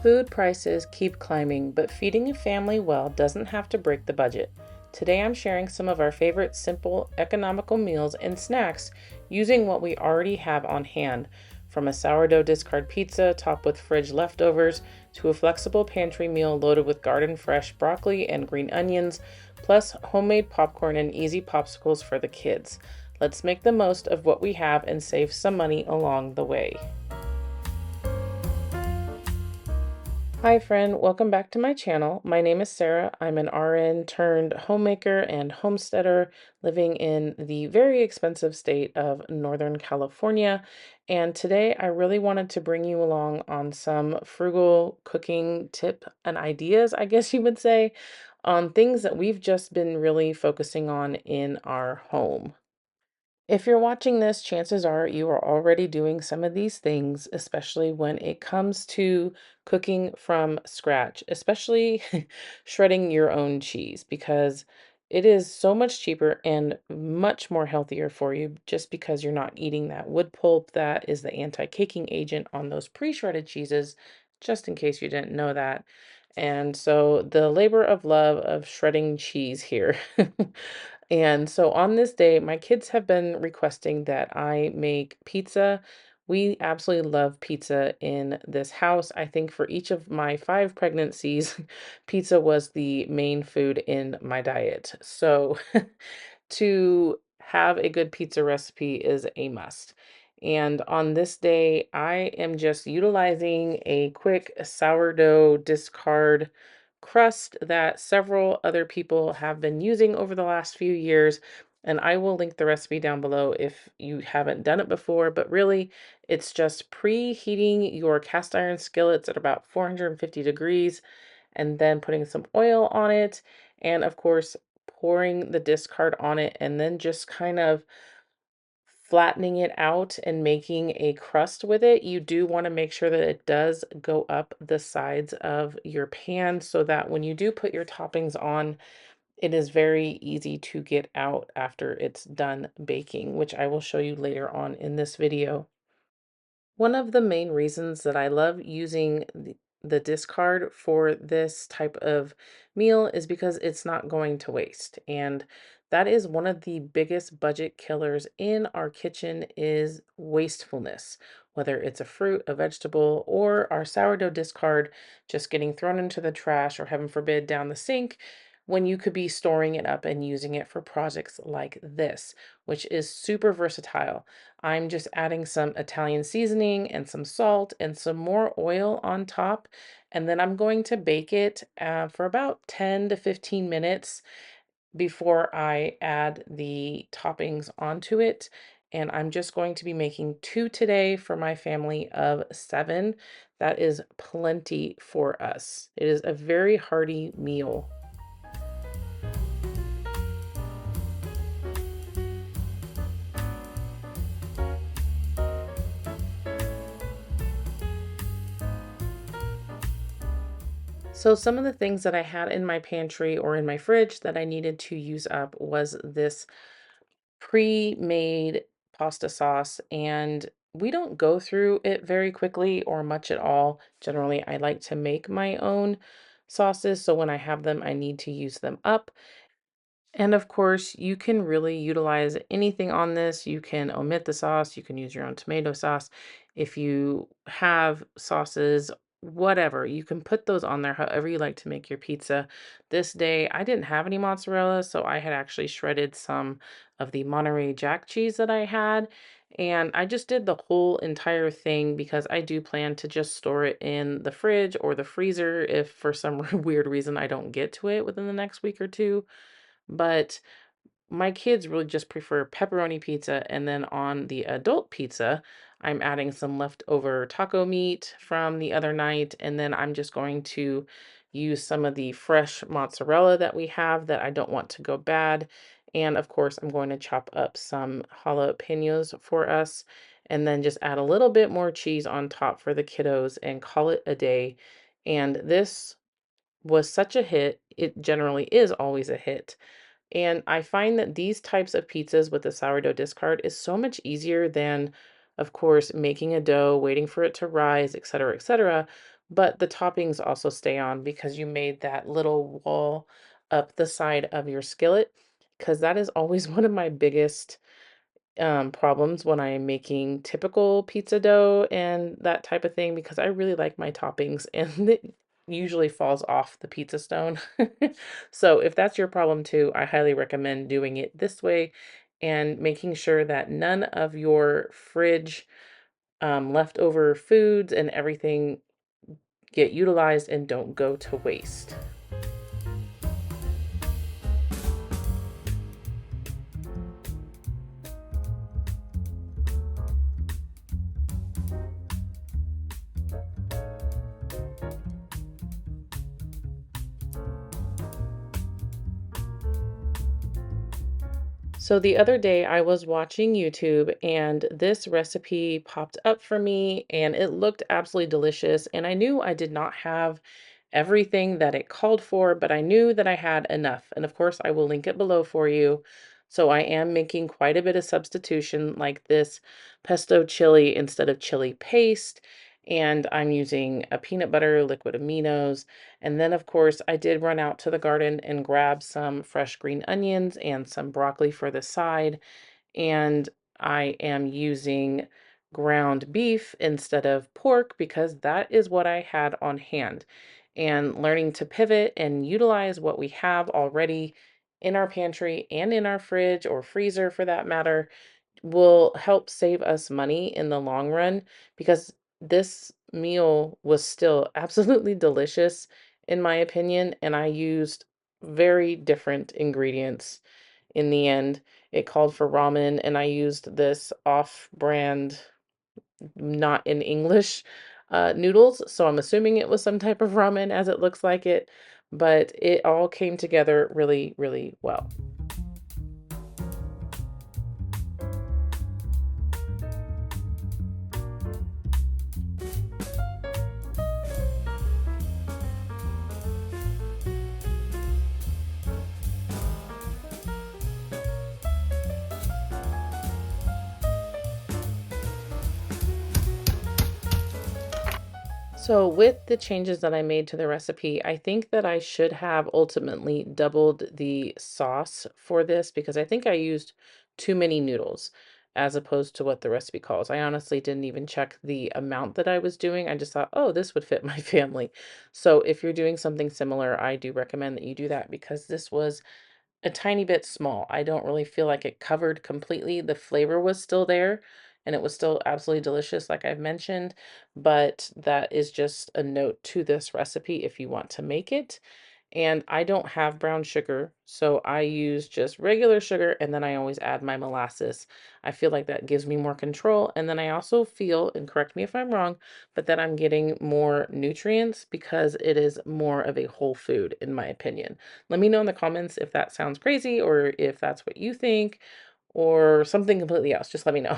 Food prices keep climbing, but feeding a family well doesn't have to break the budget. Today I'm sharing some of our favorite simple, economical meals and snacks using what we already have on hand, from a sourdough discard pizza topped with fridge leftovers to a flexible pantry meal loaded with garden fresh broccoli and green onions, plus homemade popcorn and easy popsicles for the kids. Let's make the most of what we have and save some money along the way. Hi friend, welcome back to my channel. My name is Sarah. I'm an RN turned homemaker and homesteader living in the very expensive state of Northern California. And today I really wanted to bring you along on some frugal cooking tip and ideas, I guess you would say, on things that we've just been really focusing on in our home. If you're watching this, chances are you are already doing some of these things, especially when it comes to cooking from scratch, especially shredding your own cheese, because it is so much cheaper and much more healthier for you just because you're not eating that wood pulp that is the anti-caking agent on those pre-shredded cheeses, just in case you didn't know that. And so the labor of love of shredding cheese here. And so on this day, my kids have been requesting that I make pizza. We absolutely love pizza in this house. I think for each of my 5 pregnancies, pizza was the main food in my diet. So to have a good pizza recipe is a must. And on this day, I am just utilizing a quick sourdough discard crust that several other people have been using over the last few years. And I will link the recipe down below if you haven't done it before. But really, it's just preheating your cast iron skillets at about 450 degrees and then putting some oil on it. And of course, pouring the discard on it and then just kind of flattening it out and making a crust with it. You do want to make sure that it does go up the sides of your pan so that when you do put your toppings on, it is very easy to get out after it's done baking, which I will show you later on in this video. One of the main reasons that I love using the discard for this type of meal is because it's not going to waste. And that is one of the biggest budget killers in our kitchen is wastefulness, whether it's a fruit, a vegetable, or our sourdough discard just getting thrown into the trash or heaven forbid down the sink when you could be storing it up and using it for projects like this, which is super versatile. I'm just adding some Italian seasoning and some salt and some more oil on top. And then I'm going to bake it for about 10 to 15 minutes before I add the toppings onto it. And I'm just going to be making 2 today for my family of 7. That is plenty for us. It is a very hearty meal. So some of the things that I had in my pantry or in my fridge that I needed to use up was this pre-made pasta sauce, and we don't go through it very quickly or much at all. Generally, I like to make my own sauces, so when I have them, I need to use them up. And of course, you can really utilize anything on this. You can omit the sauce, you can use your own tomato sauce. If you have sauces, whatever, you can put those on there however you like to make your pizza. This day, I didn't have any mozzarella, so I had actually shredded some of the Monterey Jack cheese that I had. And I just did the whole entire thing because I do plan to just store it in the fridge or the freezer if for some weird reason I don't get to it within the next week or two. But my kids really just prefer pepperoni pizza. And then on the adult pizza, I'm adding some leftover taco meat from the other night. And then I'm just going to use some of the fresh mozzarella that we have that I don't want to go bad. And of course, I'm going to chop up some jalapenos for us and then just add a little bit more cheese on top for the kiddos and call it a day. And this was such a hit. It generally is always a hit, and I find that these types of pizzas with the sourdough discard is so much easier than, of course, making a dough, waiting for it to rise, etc., etc. but the toppings also stay on because you made that little wall up the side of your skillet. Because that is always one of my biggest problems when I am making typical pizza dough and that type of thing, because I really like my toppings and it usually falls off the pizza stone. So if that's your problem too, I highly recommend doing it this way and making sure that none of your fridge leftover foods and everything get utilized and don't go to waste. So the other day I was watching YouTube and this recipe popped up for me and it looked absolutely delicious. And I knew I did not have everything that it called for, but I knew that I had enough. And of course, I will link it below for you. So I am making quite a bit of substitution, like this pesto chili instead of chili paste. And I'm using a peanut butter liquid aminos. And then, of course, I did run out to the garden and grab some fresh green onions and some broccoli for the side. And I am using ground beef instead of pork because that is what I had on hand. And learning to pivot and utilize what we have already in our pantry and in our fridge or freezer for that matter will help save us money in the long run, because this meal was still absolutely delicious in my opinion, and I used very different ingredients in the end. It called for ramen and I used this off-brand, not in English, noodles, so I'm assuming it was some type of ramen as it looks like it, but it all came together really, really well. So with the changes that I made to the recipe, I think that I should have ultimately doubled the sauce for this because I think I used too many noodles as opposed to what the recipe calls. I honestly didn't even check the amount that I was doing. I just thought, oh, this would fit my family. So if you're doing something similar, I do recommend that you do that because this was a tiny bit small. I don't really feel like it covered completely. The flavor was still there and it was still absolutely delicious, like I've mentioned, but that is just a note to this recipe if you want to make it. And I don't have brown sugar, so I use just regular sugar and then I always add my molasses. I feel like that gives me more control. And then I also feel, and correct me if I'm wrong, but that I'm getting more nutrients because it is more of a whole food, in my opinion. Let me know in the comments if that sounds crazy or if that's what you think or something completely else. Just let me know.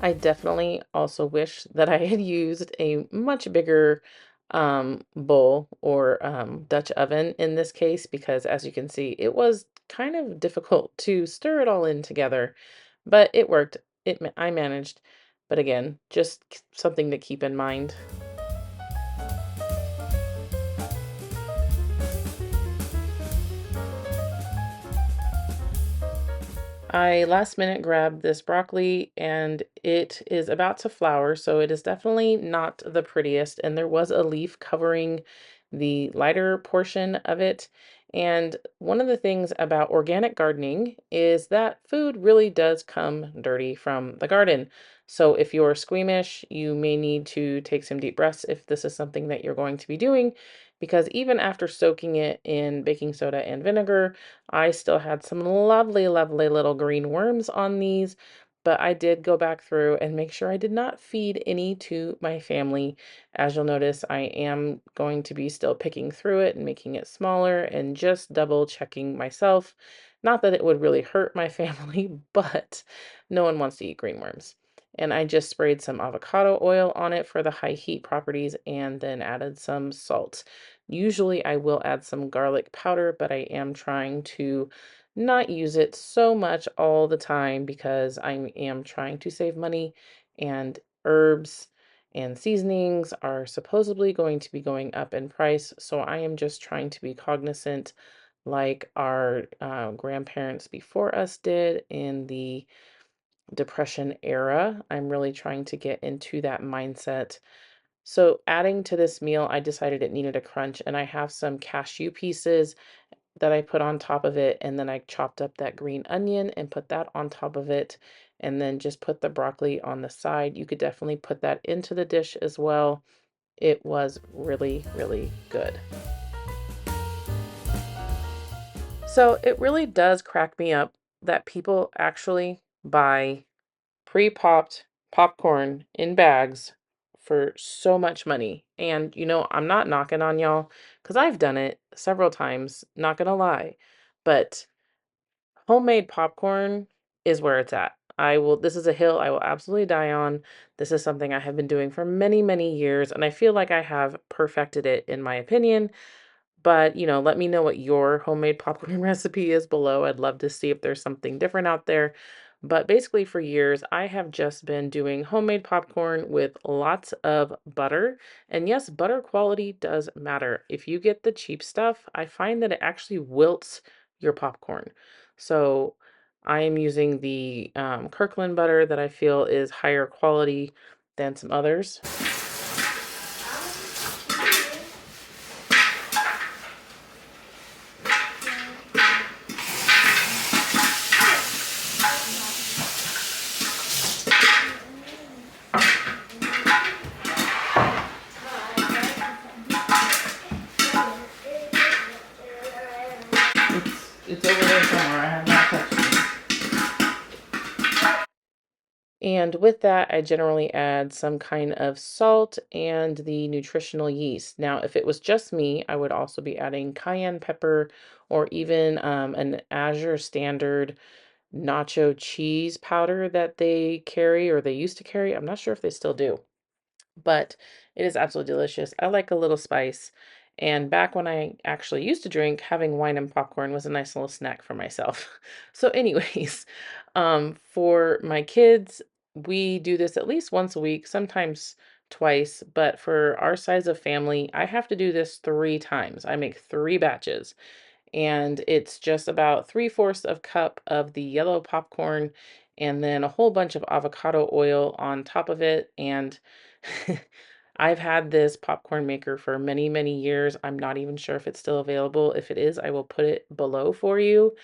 I definitely also wish that I had used a much bigger bowl or Dutch oven in this case, because as you can see, it was kind of difficult to stir it all in together, but it worked. I managed. But again, just something to keep in mind. I last minute grabbed this broccoli and it is about to flower, so it is definitely not the prettiest. And there was a leaf covering the lighter portion of it. And one of the things about organic gardening is that food really does come dirty from the garden. So if you're squeamish, you may need to take some deep breaths if this is something that you're going to be doing, because even after soaking it in baking soda and vinegar, I still had some lovely, lovely little green worms on these, but I did go back through and make sure I did not feed any to my family. As you'll notice, I am going to be still picking through it and making it smaller and just double checking myself. Not that it would really hurt my family, but no one wants to eat green worms. and I just sprayed some avocado oil on it for the high heat properties and then added some salt. Usually I will add some garlic powder, but I am trying to not use it so much all the time because I am trying to save money, and herbs and seasonings are supposedly going to be going up in price. So I am just trying to be cognizant like our grandparents before us did in the Depression era. I'm really trying to get into that mindset. So, adding to this meal, I decided it needed a crunch, and I have some cashew pieces that I put on top of it, and then I chopped up that green onion and put that on top of it, and then just put the broccoli on the side. You could definitely put that into the dish as well. It was really, really good. So, it really does crack me up that people actually buy pre-popped popcorn in bags for so much money. And, I'm not knocking on y'all because I've done it several times, not gonna lie. But homemade popcorn is where it's at. This is a hill I will absolutely die on. This is something I have been doing for many, many years, and I feel like I have perfected it in my opinion. But, let me know what your homemade popcorn recipe is below. I'd love to see if there's something different out there. But basically, for years, I have just been doing homemade popcorn with lots of butter. And yes, butter quality does matter. If you get the cheap stuff, I find that it actually wilts your popcorn. So I am using the Kirkland butter that I feel is higher quality than some others. It's over there somewhere. I have not touched it. And with that, I generally add some kind of salt and the nutritional yeast. Now, if it was just me, I would also be adding cayenne pepper or even an Azure standard nacho cheese powder that they carry or they used to carry. I'm not sure if they still do, but it is absolutely delicious. I like a little spice. And back when I actually used to drink, having wine and popcorn was a nice little snack for myself. So, anyways, for my kids, we do this at least once a week, sometimes twice. But for our size of family, I have to do this 3 times. I make 3 batches, and it's just about 3/4 of cup of the yellow popcorn and then a whole bunch of avocado oil on top of it. And I've had this popcorn maker for many, many years. I'm not even sure if it's still available. If it is, I will put it below for you.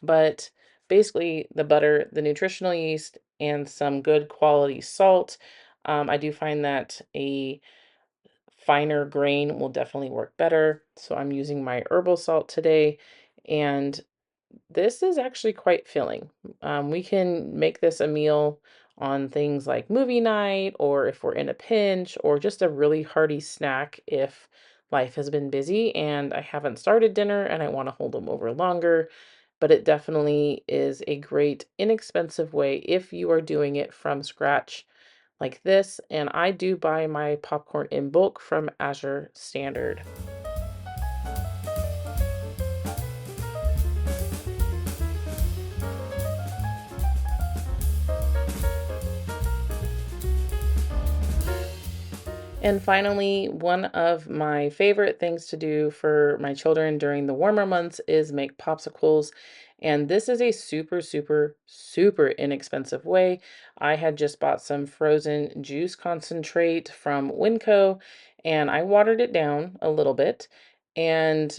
But basically, the butter, the nutritional yeast, and some good quality salt. I do find that a finer grain will definitely work better. So I'm using my herbal salt today, and this is actually quite filling. We can make this a meal on things like movie night, or if we're in a pinch, or just a really hearty snack if life has been busy and I haven't started dinner and I want to hold them over longer. But it definitely is a great, inexpensive way if you are doing it from scratch like this. And I do buy my popcorn in bulk from Azure Standard. And finally, one of my favorite things to do for my children during the warmer months is make popsicles. And this is a super, super, super inexpensive way. I had just bought some frozen juice concentrate from Winco, and I watered it down a little bit and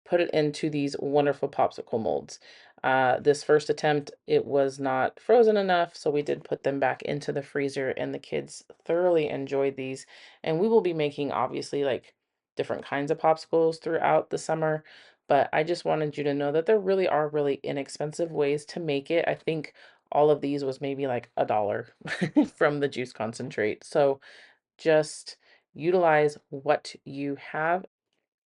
put it into these wonderful popsicle molds. This first attempt, it was not frozen enough, so we did put them back into the freezer, and the kids thoroughly enjoyed these. And we will be making, obviously, like different kinds of popsicles throughout the summer. But I just wanted you to know that there really are really inexpensive ways to make it. I think all of these was maybe like $1 from the juice concentrate. So just utilize what you have.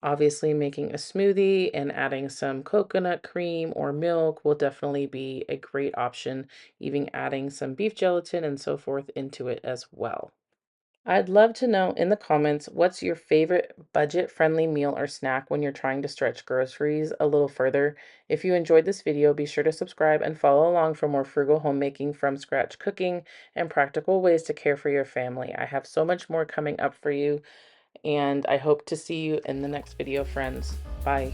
Obviously, making a smoothie and adding some coconut cream or milk will definitely be a great option, even adding some beef gelatin and so forth into it as well. I'd love to know in the comments what's your favorite budget-friendly meal or snack when you're trying to stretch groceries a little further. If you enjoyed this video, be sure to subscribe and follow along for more frugal homemaking from scratch cooking and practical ways to care for your family. I have so much more coming up for you, and I hope to see you in the next video, friends. Bye.